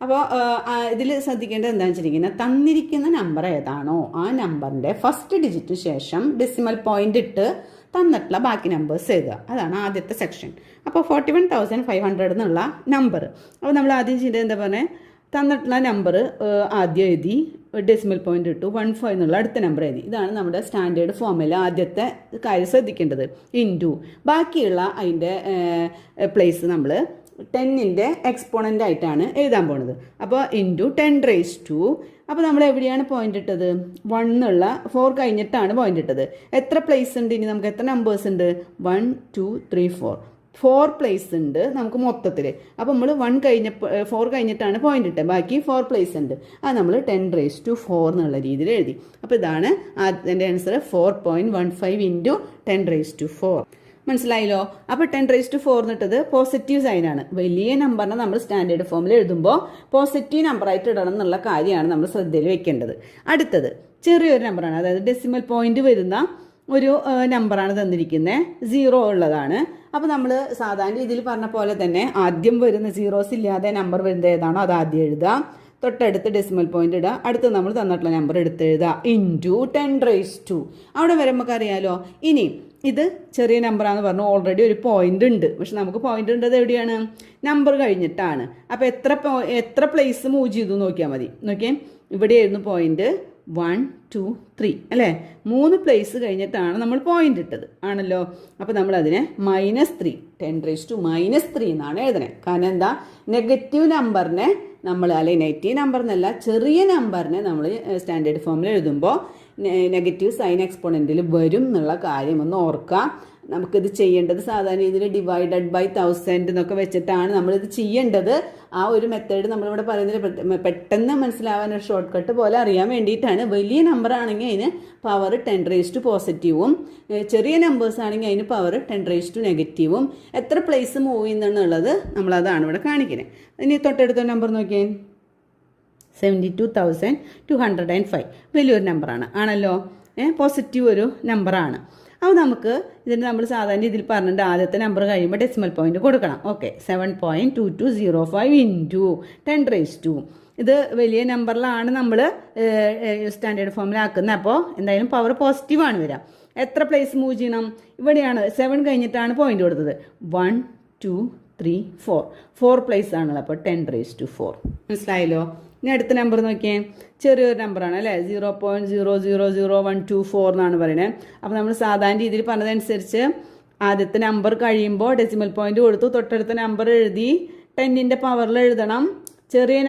അപ്പോൾ ഇതിൽ ശ്രദ്ധിക്കേണ്ടത് എന്താണെന്ന് വെച്ചിരിക്കുന്നത്, തന്നിരിക്കുന്ന നമ്പർ ഏതാണോ ആ നമ്പറിൻ്റെ ഫസ്റ്റ് ഡിജിറ്റിന് ശേഷം ഡെസിമൽ പോയിന്റ് ഇട്ട് തന്നിട്ടുള്ള ബാക്കി നമ്പേഴ്സ് എഴുതുക. അതാണ് ആദ്യത്തെ സെക്ഷൻ. അപ്പോൾ 41,500 എന്നുള്ള നമ്പർ. അപ്പോൾ നമ്മൾ ആദ്യം ചെയ്തത് എന്താ പറഞ്ഞത്, തന്നിട്ടുള്ള നമ്പർ ആദ്യം എഴുതി, ഡെസിമൽ പോയിന്റ് ഇട്ടു, 15 എന്നുള്ള അടുത്ത നമ്പർ എഴുതി. ഇതാണ് നമ്മുടെ സ്റ്റാൻഡേർഡ് ഫോമിൽ ആദ്യത്തെ കാര്യം ശ്രദ്ധിക്കേണ്ടത്. ഇൻറ്റു ബാക്കിയുള്ള അതിൻ്റെ പ്ലേസ് നമ്മൾ 10ന്റെ എക്സ്പോണൻ്റ് ആയിട്ടാണ് എഴുതാൻ പോണത്. അപ്പോൾ ഇൻറ്റു 10⁻². അപ്പോൾ നമ്മൾ എവിടെയാണ് പോയിന്റ് ഇട്ടത്? 1 എന്നുള്ള 4 കഴിഞ്ഞിട്ടാണ് പോയിന്റ് ഇട്ടത്. എത്ര പ്ലേസ് ഉണ്ട് ഇനി നമുക്ക്? എത്ര നമ്പേഴ്സ് ഉണ്ട്? 1 2 3 4 പ്ലേസ് ഉണ്ട് നമുക്ക് മൊത്തത്തിൽ. അപ്പോൾ നമ്മൾ 4 കഴിഞ്ഞിട്ടാണ് പോയിന്റ് ഇട്ടത്, ബാക്കി 4 പ്ലേസ് ഉണ്ട്. അത് നമ്മൾ 10⁻4 എന്നുള്ള രീതിയിൽ എഴുതി. അപ്പോൾ ഇതാണ് അതിൻ്റെ ആൻസർ, 4.15 ഇൻറ്റു 10⁻4. മനസ്സിലായല്ലോ? അപ്പോൾ 10⁻4 എന്നിട്ടത് പോസിറ്റീവ് സൈനാണ്. വലിയ നമ്പറിനെ നമ്മൾ സ്റ്റാൻഡേർഡ് ഫോമിൽ എഴുതുമ്പോൾ പോസിറ്റീവ് നമ്പറായിട്ട് ഇടണം എന്നുള്ള കാര്യമാണ് നമ്മൾ ശ്രദ്ധയിൽ വെക്കേണ്ടത്. അടുത്തത് ചെറിയൊരു നമ്പറാണ്, അതായത് ഡെസിമൽ പോയിന്റ് വരുന്ന ഒരു നമ്പറാണ് തന്നിരിക്കുന്നത്, 0 ഉള്ളതാണ്. അപ്പോൾ നമ്മൾ സാധാരണ രീതിയിൽ പറഞ്ഞ പോലെ തന്നെ ആദ്യം വരുന്ന സീറോസ് ഇല്ലാതെ നമ്പർ വരുന്നത് ഏതാണോ അത് ആദ്യം എഴുതുക, തൊട്ടടുത്ത് ഡെസിമൽ പോയിന്റ് ഇടുക, അടുത്ത് നമ്മൾ തന്നിട്ടുള്ള നമ്പർ എടുത്ത് എഴുതുക, ഇൻറ്റു 10⁻². അവിടെ വരെ നമുക്കറിയാലോ. ഇനി ഇത് ചെറിയ നമ്പറാണെന്ന് പറഞ്ഞു, ഓൾറെഡി ഒരു പോയിന്റ് ഉണ്ട്. പക്ഷെ നമുക്ക് പോയിന്റ് ഉണ്ടത് എവിടെയാണ്? നമ്പർ കഴിഞ്ഞിട്ടാണ്. അപ്പോൾ എത്ര പ്ലേസ് മൂവ് ചെയ്തു നോക്കിയാൽ മതി. നോക്കിയേ, ഇവിടെയായിരുന്നു പോയിന്റ് 1 2 3 അല്ലേ? 3 പ്ലേസ് കഴിഞ്ഞിട്ടാണ് നമ്മൾ പോയിന്റ് ഇട്ടത് ആണല്ലോ. അപ്പോൾ നമ്മൾ അതിനെ -3, 10⁻³ എന്നാണ് എഴുതണേ. കാരണം എന്താ? നെഗറ്റീവ് നമ്പറിനെ നമ്മൾ, അല്ലെങ്കിൽ നെഗറ്റീവ് നമ്പർ എന്നല്ല, ചെറിയ നമ്പറിനെ നമ്മൾ സ്റ്റാൻഡേർഡ് ഫോമിൽ എഴുതുമ്പോൾ നെഗറ്റീവ് സൈൻ എക്സ്പോണൻറ്റിൽ വരും എന്നുള്ള കാര്യം ഒന്ന് ഓർക്കുക. നമുക്കിത് ചെയ്യേണ്ടത് സാധാരണ രീതിയിൽ ഡിവൈഡഡ് ബൈ 1000 എന്നൊക്കെ വെച്ചിട്ടാണ് നമ്മളിത് ചെയ്യേണ്ടത്. ആ ഒരു മെത്തേഡ് നമ്മളിവിടെ പറയുന്നതിൽ പെട്ടെന്ന് മനസ്സിലാവാൻ ഒരു ഷോർട്ട് കട്ട് പോലെ അറിയാൻ വേണ്ടിയിട്ടാണ്. വലിയ നമ്പർ ആണെങ്കിൽ അതിന് പവർ 10⁻⁻ പോസിറ്റീവും, ചെറിയ നമ്പേഴ്സ് ആണെങ്കിൽ അതിന് പവർ 10⁻⁻ എത്ര പ്ലേസ് മൂവ് ചെയ്യുന്നുള്ളത് നമ്മളതാണ് ഇവിടെ കാണിക്കുന്നത്. ഇനി തൊട്ടടുത്ത നമ്പർ നോക്കിയേ, 72,205. വലിയൊരു നമ്പറാണ് ആണല്ലോ, പോസിറ്റീവ് ഒരു നമ്പറാണ്. അപ്പോൾ നമുക്ക് ഇതിന് നമ്മൾ സാധാരണ ഇതിൽ പറഞ്ഞിട്ട് ആദ്യത്തെ നമ്പർ കഴിയുമ്പോൾ ഡെസിമൽ പോയിന്റ് കൊടുക്കണം. Okay, 7.2205 into 10⁻². ഇത് വലിയ നമ്പറിലാണ് നമ്മൾ സ്റ്റാൻഡേർഡ് ഫോമിലാക്കുന്നത്. അപ്പോൾ എന്തായാലും പവർ പോസിറ്റീവാണ് വരിക. എത്ര പ്ലേസ് മൂവ് ചെയ്യണം? ഇവിടെയാണ് 7 കഴിഞ്ഞിട്ടാണ് പോയിന്റ് കൊടുത്തത്. 1 2 3 4 പ്ലേസ് ആണല്ലോ. അപ്പോൾ 10⁻4. മനസ്സിലായല്ലോ? ഇനി അടുത്ത നമ്പർ നോക്കിയേ, ചെറിയൊരു നമ്പറാണ് അല്ലേ, 0.000124 എന്നാണ് പറയുന്നത്. അപ്പോൾ നമ്മൾ സാധാരണ രീതിയിൽ പറഞ്ഞതനുസരിച്ച് ആദ്യത്തെ നമ്പർ കഴിയുമ്പോൾ ഡെസിമൽ പോയിന്റ് കൊടുത്തു, തൊട്ടടുത്ത നമ്പർ എഴുതി 10ന്റെ പവറിൽ എഴുതണം. ചെറിയ